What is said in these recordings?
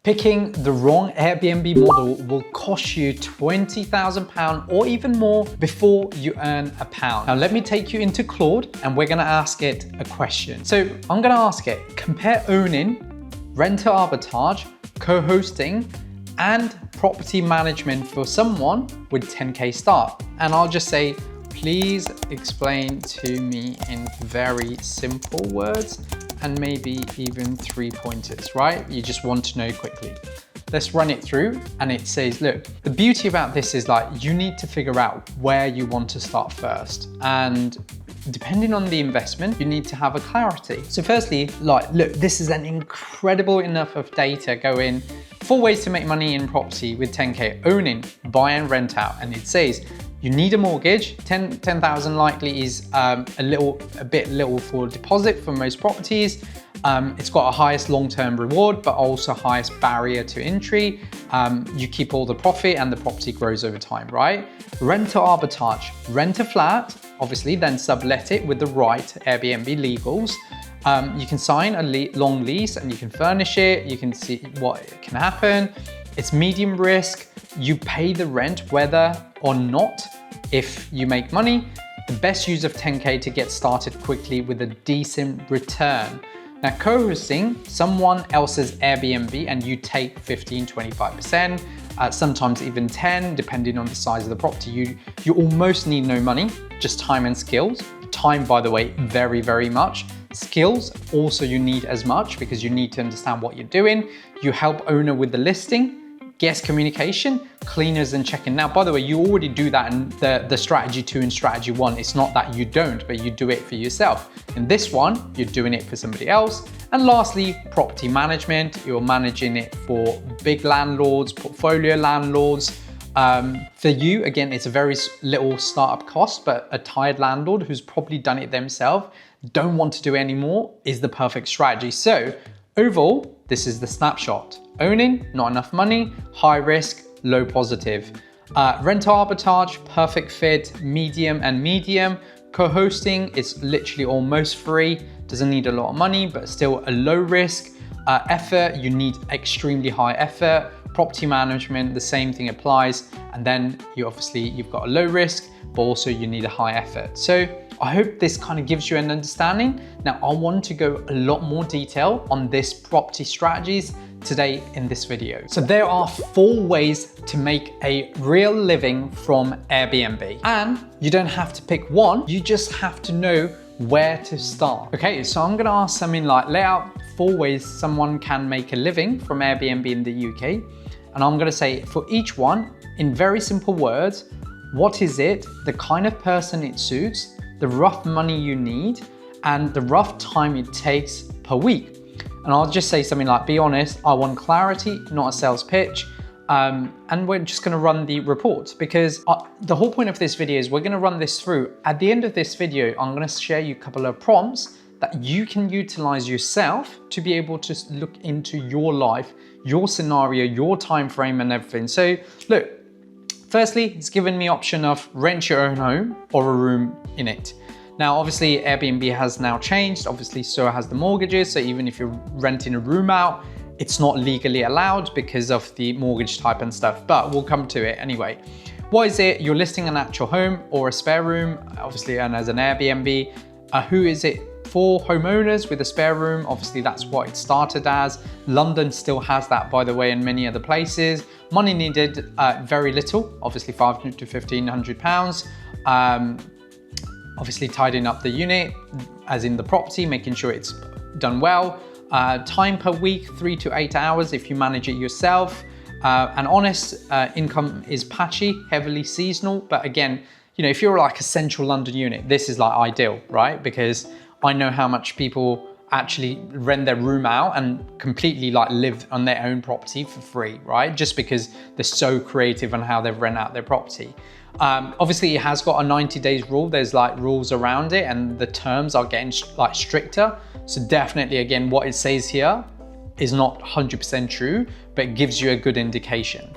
Picking the wrong Airbnb model will cost you £20,000 or even more before you earn a pound. Now let me take you into Claude and we're gonna ask it a question. So I'm gonna ask it, compare owning, renter arbitrage, co-hosting, and property management for someone with 10K start. And I'll just say, please explain to me in very simple words and maybe even 3 pointers, right? You just want to know quickly. Let's run it through and it says, look, the beauty about this is like, you need to figure out where you want to start first. And depending on the investment, you need to have a clarity. So firstly, like, look, this is an incredible enough of data going, 4 ways to make money in property with 10K, owning, buy and rent out. And it says, you need a mortgage, 10,000 likely is a bit little for deposit for most properties. It's got a highest long-term reward, but also highest barrier to entry. You keep all the profit and the property grows over time, right? Renter arbitrage, rent a flat, obviously then sublet it with the right Airbnb legals. You can sign a long lease and you can furnish it. You can see what can happen. It's medium risk. You pay the rent whether or not if you make money. The best use of 10K to get started quickly with a decent return. Now, co-hosting someone else's Airbnb and you take 15, 25%, sometimes even 10, depending on the size of the property. You almost need no money, just time and skills. Time, by the way, very, very much. Skills, also you need as much because you need to understand what you're doing. You help owner with the listing, guest communication, cleaners and check-in. Now, by the way, you already do that in the strategy 2 and strategy 1. It's not that you don't, but you do it for yourself. In this one, you're doing it for somebody else. And lastly, property management. You're managing it for big landlords, portfolio landlords. For you, again, it's a very little startup cost, but a tired landlord who's probably done it themselves, don't want to do it anymore, is the perfect strategy. So overall, this is the snapshot. Owning, not enough money, high risk, low positive. Rent arbitrage, perfect fit, medium and medium. Co-hosting is literally almost free, doesn't need a lot of money, but still a low risk. Effort, you need extremely high effort. Property management, the same thing applies. And then you've got a low risk, but also you need a high effort. So I hope this kind of gives you an understanding. Now, I want to go a lot more detail on this property strategies today in this video. So there are 4 ways to make a real living from Airbnb. And you don't have to pick one, you just have to know where to start. Okay, so I'm gonna ask something like, lay out 4 ways someone can make a living from Airbnb in the UK. And I'm gonna say for each one, in very simple words, what is it, the kind of person it suits, the rough money you need, and the rough time it takes per week. And I'll just say something like, be honest, I want clarity, not a sales pitch. And we're just gonna run the report because the whole point of this video is we're gonna run this through. At the end of this video, I'm gonna share you a couple of prompts that you can utilize yourself to be able to look into your life, your scenario, your time frame and everything. So look, firstly, it's given me option of rent your own home or a room in it. Now, obviously Airbnb has now changed. Obviously, so has the mortgages. So even if you're renting a room out, it's not legally allowed because of the mortgage type and stuff, but we'll come to it anyway. What is it? You're listing an actual home or a spare room, obviously, and as an Airbnb. Who is it for? Homeowners with a spare room. Obviously, that's what it started as. London still has that, by the way, and many other places. Money needed, very little, obviously £500 to £1,500. Obviously tidying up the unit, as in the property, making sure it's done well. Time per week, 3 to 8 hours if you manage it yourself. And honest, income is patchy, heavily seasonal. But again, if you're like a central London unit, this is like ideal, right? Because I know how much people actually rent their room out and completely like live on their own property for free, right? Just because they're so creative on how they rent out their property. Obviously it has got a 90 days rule. There's like rules around it and the terms are getting like stricter. So definitely, again, what it says here is not 100% true, but it gives you a good indication.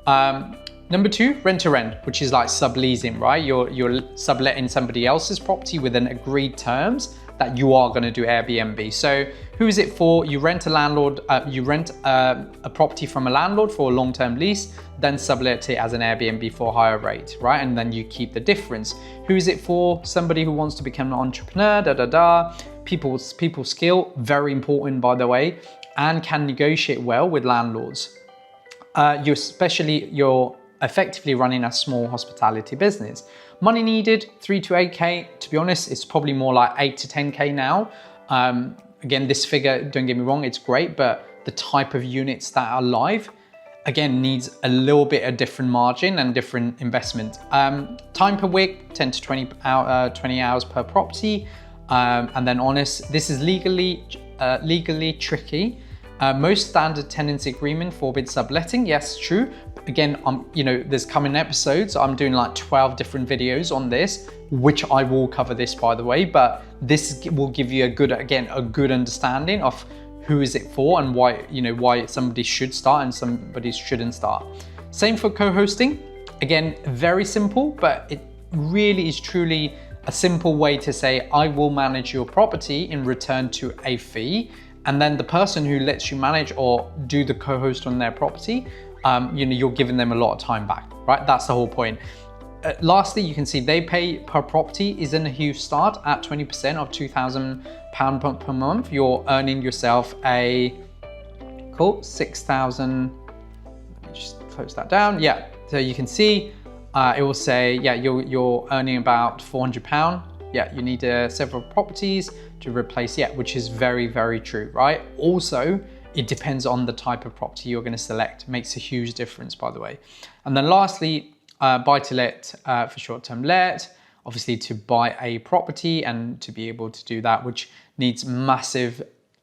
Number 2, rent to rent, which is like subleasing, right? You're subletting somebody else's property within agreed terms. that you are going to do Airbnb. So who is it for? You rent a landlord, you rent a property from a landlord for a long-term lease, then sublet it as an Airbnb for a higher rate, right? And then you keep the difference. Who is it for? Somebody who wants to become an entrepreneur, people skill, very important by the way, and can negotiate well with landlords. You're effectively running a small hospitality business. Money needed, 3 to 8K. To be honest, it's probably more like 8 to 10K now. Again, this figure, don't get me wrong, it's great, but the type of units that are live, again, needs a little bit of different margin and different investment. Time per week, 10 to 20 hours per property. And then honest, this is legally tricky. Most standard tenancy agreement forbids subletting. Yes, true. Again, there's coming episodes. I'm doing like 12 different videos on this, which I will cover this by the way, but this will give you a good understanding of who is it for and why somebody should start and somebody shouldn't start. Same for co-hosting. Again, very simple, but it really is truly a simple way to say, I will manage your property in return to a fee. And then the person who lets you manage or do the co-host on their property, you're giving them a lot of time back, right? That's the whole point. Lastly, you can see they pay per property isn't a huge start at 20% of £2,000 per month. You're earning yourself a cool 6,000. Let me just close that down. Yeah, so you can see it will say, yeah, you're earning about £400. Yeah, you need several properties to replace, yeah, which is very, very true, right? Also, it depends on the type of property you're going to select. It makes a huge difference, by the way. And then lastly, buy to let for short-term let, obviously to buy a property and to be able to do that, which needs massive,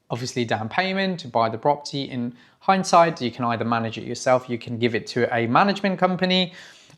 obviously down payment to buy the property. In hindsight, you can either manage it yourself, you can give it to a management company.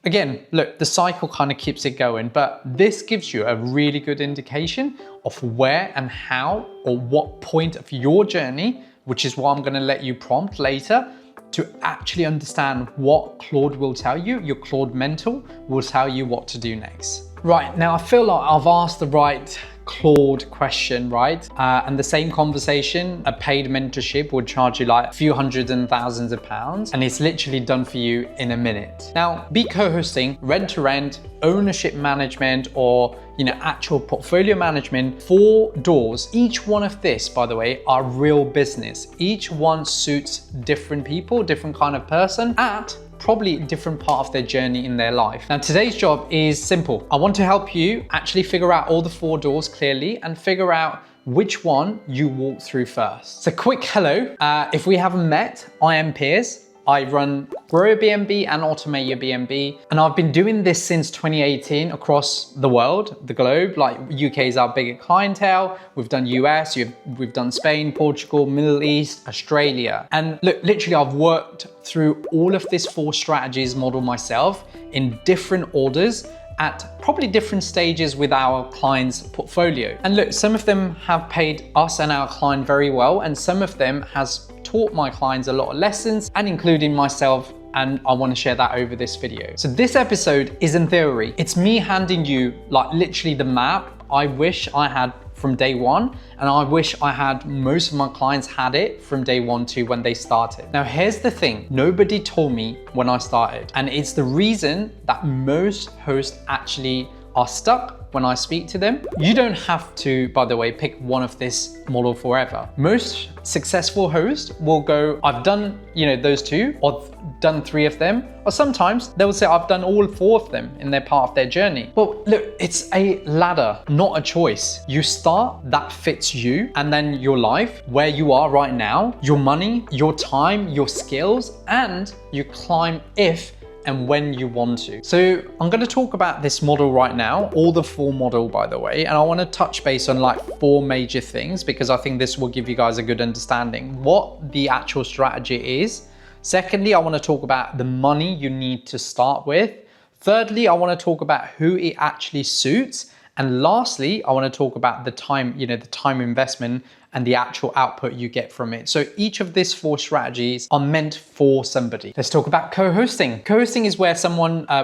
Again, look, the cycle kind of keeps it going, but this gives you a really good indication of where and how or what point of your journey, which is what I'm going to let you prompt later, to actually understand what Claude will tell you. Your Claude mentor will tell you what to do next. Right, now I feel like I've asked the right Claude question, right? And the same conversation, a paid mentorship would charge you like a few hundreds and thousands of pounds, and it's literally done for you in a minute. Now, be co-hosting, rent to rent, ownership management, or actual portfolio management, 4 doors. Each one of this, by the way, are real business. Each one suits different people, different kind of person at probably a different part of their journey in their life. Now, today's job is simple. I want to help you actually figure out all the 4 doors clearly and figure out which one you walk through first. So quick hello. If we haven't met, I am Piers. I run Grow Airbnb and Automate Your Airbnb. And I've been doing this since 2018 across the world, the globe. Like UK is our bigger clientele. We've done US, we've done Spain, Portugal, Middle East, Australia. And look, literally I've worked through all of this 4 strategies model myself in different orders at probably different stages with our client's portfolio. And look, some of them have paid us and our client very well, and some of them has taught my clients a lot of lessons, and including myself, and I want to share that over this video. So this episode isn't theory. It's me handing you like literally the map I wish I had from day one, and I wish I had most of my clients had it from day 1 to when they started. Now here's the thing, nobody told me when I started, and it's the reason that most hosts actually are stuck when I speak to them. You don't have to, by the way, pick one of this model forever. Most successful hosts will go, I've done, those 2, or done 3 of them, or sometimes they will say, I've done all 4 of them in their part of their journey. Well, look, it's a ladder, not a choice. You start that fits you, and then your life, where you are right now, your money, your time, your skills, and you climb if and when you want to. So I'm going to talk about this model right now, or the full model, by the way, and I want to touch base on like 4 major things because I think this will give you guys a good understanding what the actual strategy is. Secondly, I want to talk about the money you need to start with. Thirdly, I want to talk about who it actually suits. And lastly, I want to talk about the time, the time investment and the actual output you get from it. So each of these 4 strategies are meant for somebody. Let's talk about co-hosting. Co-hosting is where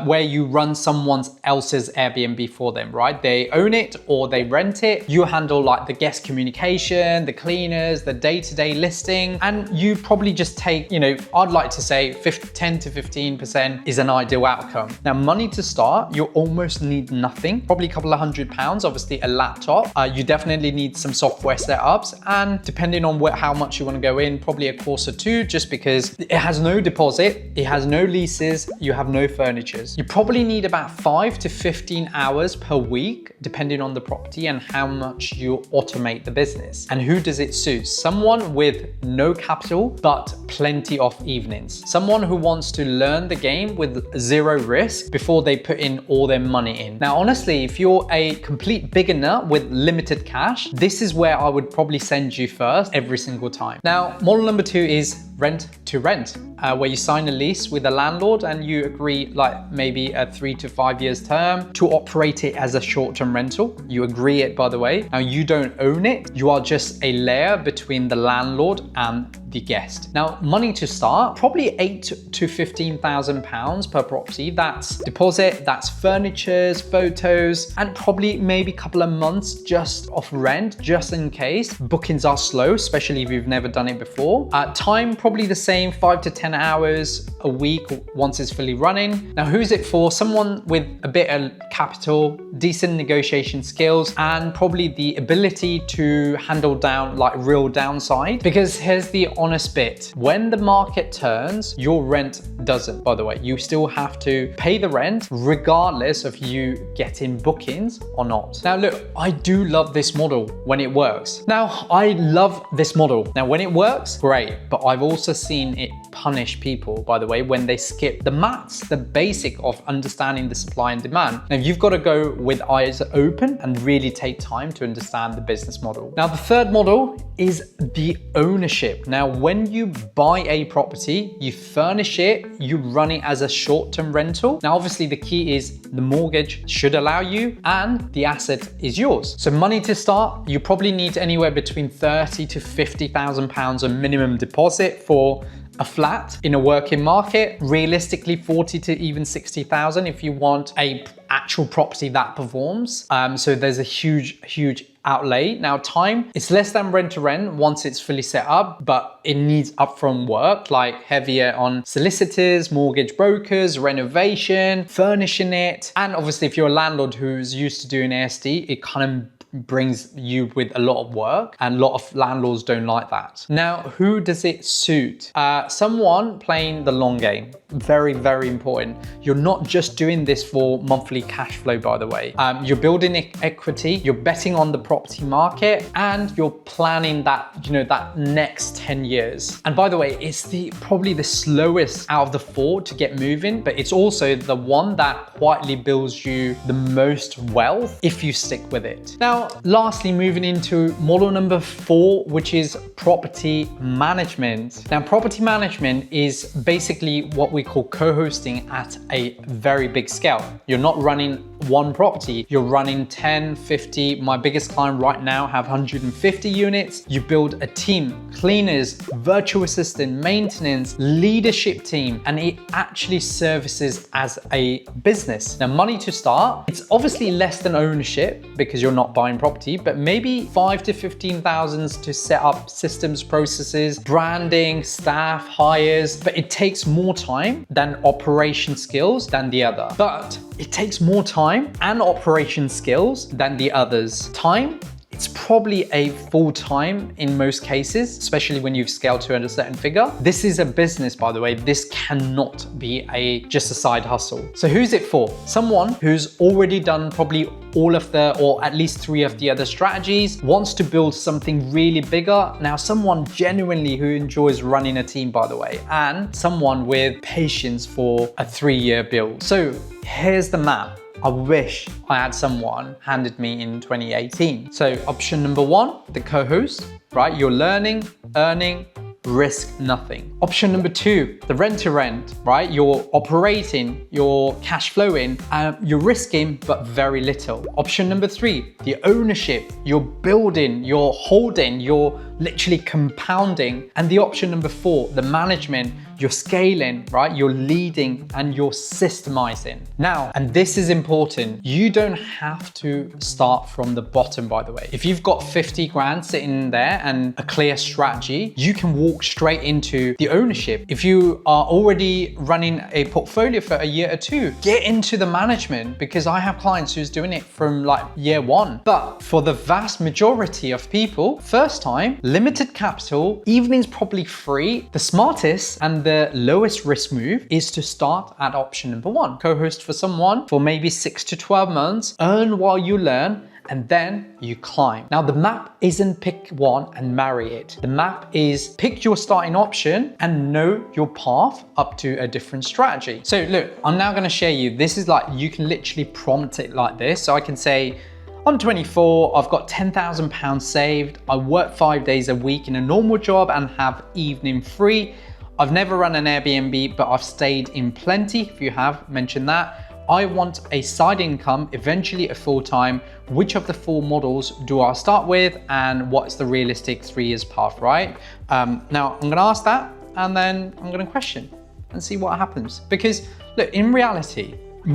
where you run someone else's Airbnb for them, right? They own it or they rent it. You handle like the guest communication, the cleaners, the day-to-day listing, and you probably just take, I'd like to say 10 to 15% is an ideal outcome. Now, money to start, you almost need nothing, probably a couple of £100, obviously a laptop. You definitely need some software setups, and depending on how much you want to go in, probably a course or 2, just because it has no deposit, it has no leases, you have no furnitures. You probably need about 5 to 15 hours per week, depending on the property and how much you automate the business. And who does it suit? Someone with no capital, but plenty of evenings. Someone who wants to learn the game with 0 risk before they put in all their money in. Now, honestly, if you're a complete beginner with limited cash, this is where I would probably send you first every single time. Now, model number 2 is rent to rent, where you sign a lease with a landlord and you agree like maybe a 3 to 5 years term to operate it as a short-term rental. You agree it, by the way. Now, you don't own it. You are just a layer between the landlord and the guest. Now, money to start, probably 8 to 15,000 pounds per property. That's deposit, that's furnitures, photos, and probably maybe a couple of months just of rent, just in case bookings are slow, especially if you've never done it before. Time, probably the same, 5 to 10 hours a week once it's fully running. Now, who's it for? Someone with a bit of capital, decent negotiation skills, and probably the ability to handle down like real downside. Because here's the honest bit. When the market turns, your rent doesn't, by the way. You still have to pay the rent regardless of you getting bookings or not. Now, look, I do love this model when it works. Now, I love this model. Now, when it works, great. But I've also seen it punish people, by the way, when they skip the maths, the basic of understanding the supply and demand. Now, you've got to go with eyes open and really take time to understand the business model. Now, the third model is the ownership. Now, when you buy a property, you furnish it, you run it as a short-term rental. Now, obviously the key is the mortgage should allow you and the asset is yours. So money to start, you probably need anywhere between 30 to 50,000 pounds a minimum deposit for a flat in a working market. Realistically, 40 to even 60,000 if you want a actual property that performs. So there's a huge outlay. Now, time, it's less than rent to rent once it's fully set up, but it needs upfront work, like heavier on solicitors, mortgage brokers, renovation, furnishing it. And obviously, if you're a landlord who's used to doing ASD, it kind of brings you with a lot of work, and a lot of landlords don't like that. Now, who does it suit? Someone playing the long game. Very, very important. You're not just doing this for monthly cash flow, by the way. You're building equity, you're betting on the property market, and you're planning that, that next 10 years. And by the way, it's probably the slowest out of the 4 to get moving, but it's also the one that quietly builds you the most wealth if you stick with it. Now, lastly, moving into model number 4, which is property management. Now, property management is basically what we call co-hosting at a very big scale. You're not running one property, you're running 10, 50. My biggest client right now have 150 units. You build a team, cleaners, virtual assistant, maintenance, leadership team, and it actually services as a business. Now, money to start, it's obviously less than ownership because you're not buying property, but maybe 5 to 15,000 to set up systems, processes, branding, staff, hires, but it takes more time than operation skills than the other. But it takes more time and operation skills than the others. Time, it's probably a full-time in most cases, especially when you've scaled to a certain figure. This is a business, by the way. This cannot be just a side hustle. So who's it for? Someone who's already done probably all of or at least 3 of the other strategies, wants to build something really bigger. Now, someone genuinely who enjoys running a team, by the way, and someone with patience for a 3-year build. So here's the map. I wish I had someone handed me in 2018. So option number 1, the co-host, right? You're learning, earning, risk nothing. Option number 2, the rent to rent, right? You're operating, you're cash flowing, you're risking, but very little. Option number 3, the ownership, you're building, you're holding, you're literally compounding. And the option number 4, the management, you're scaling, right? You're leading and you're systemizing. Now, and this is important, you don't have to start from the bottom, by the way. If you've got 50 grand sitting there and a clear strategy, you can walk straight into the ownership. If you are already running a portfolio for a year or 2, get into the management, because I have clients who's doing it from like year 1. But for the vast majority of people, first time, limited capital, evenings probably free, the smartest and the lowest risk move is to start at option number 1. Co-host for someone for maybe 6 to 12 months, earn while you learn, and then you climb. Now, the map isn't pick one and marry it. The map is pick your starting option and know your path up to a different strategy. So look, I'm now gonna share you, this is like, you can literally prompt it like this. So I can say, I'm 24, I've got £10,000 saved. I work 5 days a week in a normal job and have evening free. I've never run an Airbnb, but I've stayed in plenty. If you have, mention that. I want a side income, eventually a full-time. Which of the 4 models do I start with? And what's the realistic 3 years path, right? Now I'm gonna ask that, and then I'm gonna question and see what happens. Because look, in reality, the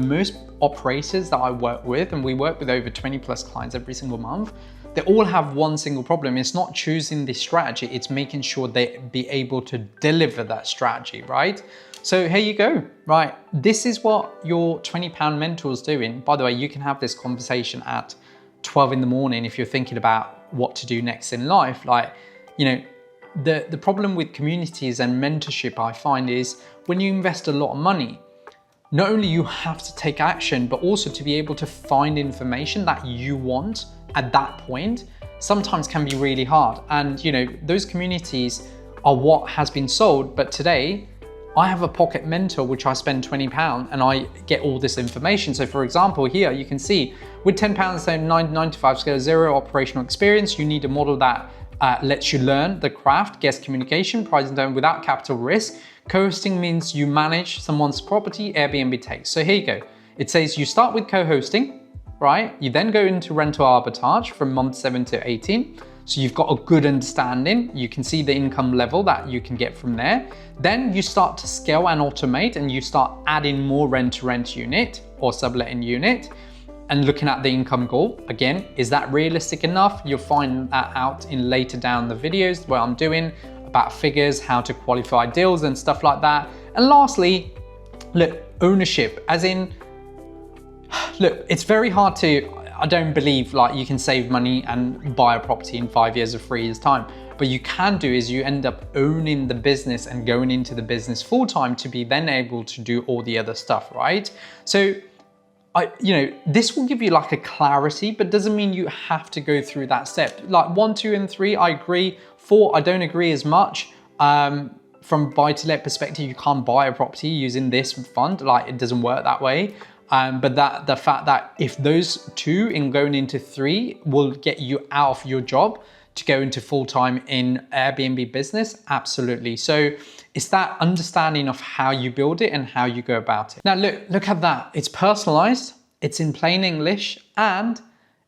most operators that I work with, and we work with over 20 plus clients every single month, they all have one single problem. It's not choosing the strategy, it's making sure they be able to deliver that strategy, right? So here you go, right? This is what your £20 mentor is doing. By the way, you can have this conversation at 12 in the morning if you're thinking about what to do next in life. Like, you know, the problem with communities and mentorship I find is when you invest a lot of money, not only you have to take action, but also to be able to find information that you want at that point sometimes can be really hard. And you know, those communities are what has been sold, but today I have a pocket mentor which I spend £20 and I get all this information. So for example, here you can see with £10, so 995 scale, 0 operational experience, you need a model that lets you learn the craft, guest communication, price and term without capital risk. Co-hosting means you manage someone's property, Airbnb takes. So here you go. It says you start with co-hosting, right? You then go into rental arbitrage from month 7 to 18. So you've got a good understanding. You can see the income level that you can get from there. Then you start to scale and automate, and you start adding more rent-to-rent unit or subletting unit and looking at the income goal. Again, is that realistic enough? You'll find that out in later down the videos where I'm doing about figures, how to qualify deals and stuff like that. And lastly, look, ownership, as in, look, it's very hard to, I don't believe like you can save money and buy a property in 5 years or 3 years time. But you can do is you end up owning the business and going into the business full time to be then able to do all the other stuff, right? So this will give you like a clarity, but doesn't mean you have to go through that step. Like 1, 2, and 3, I agree. 4, I don't agree as much. From buy-to-let perspective, you can't buy a property using this fund. Like it doesn't work that way. But the fact that if those 2 in going into 3 will get you out of your job to go into full-time in Airbnb business, absolutely. So it's that understanding of how you build it and how you go about it. Now look at that. It's personalized, it's in plain English, and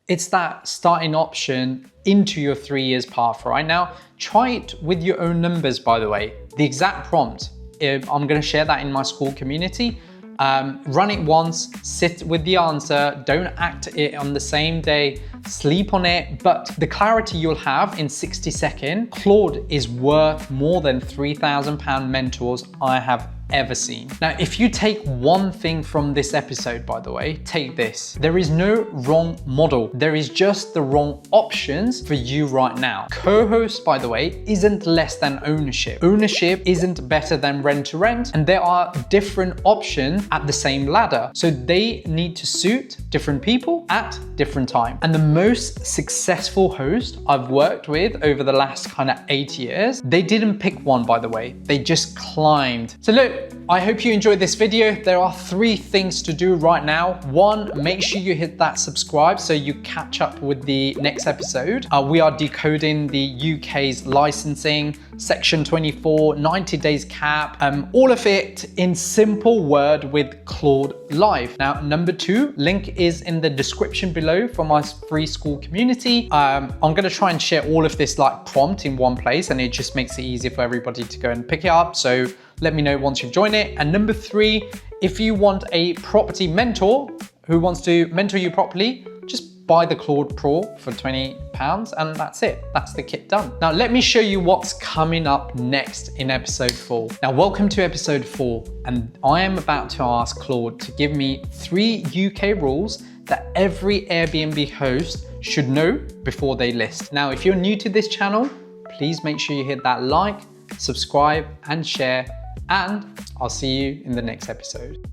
it's that starting option into your 3 years path right now. Try it with your own numbers, by the way. The exact prompt, I'm gonna share that in my school community. Run it once, sit with the answer, don't act it on the same day, sleep on it, but the clarity you'll have in 60 seconds, Claude is worth more than £3,000 mentors I have ever seen. Now, if you take one thing from this episode, by the way, take this. There is no wrong model. There is just the wrong options for you right now. Co-host, by the way, isn't less than ownership. Ownership isn't better than rent to rent, and there are different options at the same ladder. So they need to suit different people at different time. And the most successful host I've worked with over the last kind of 8 years, they didn't pick one, by the way. They just climbed. So look, I hope you enjoyed this video. There are 3 things to do right now. 1, make sure you hit that subscribe so you catch up with the next episode. We are decoding the UK's licensing, Section 24, 90 days cap, all of it in simple word with Claude Live. Now, number 2, link is in the description below for my free school community. I'm gonna try and share all of this like prompt in one place, and it just makes it easier for everybody to go and pick it up. So let me know once you've joined it. And number 3, if you want a property mentor who wants to mentor you properly, just buy the Claude Pro for £20 and that's it. That's the kit done. Now let me show you what's coming up next in episode 4. Now welcome to episode 4, and I am about to ask Claude to give me 3 UK rules that every Airbnb host should know before they list. Now if you're new to this channel, please make sure you hit that like, subscribe and share, and I'll see you in the next episode.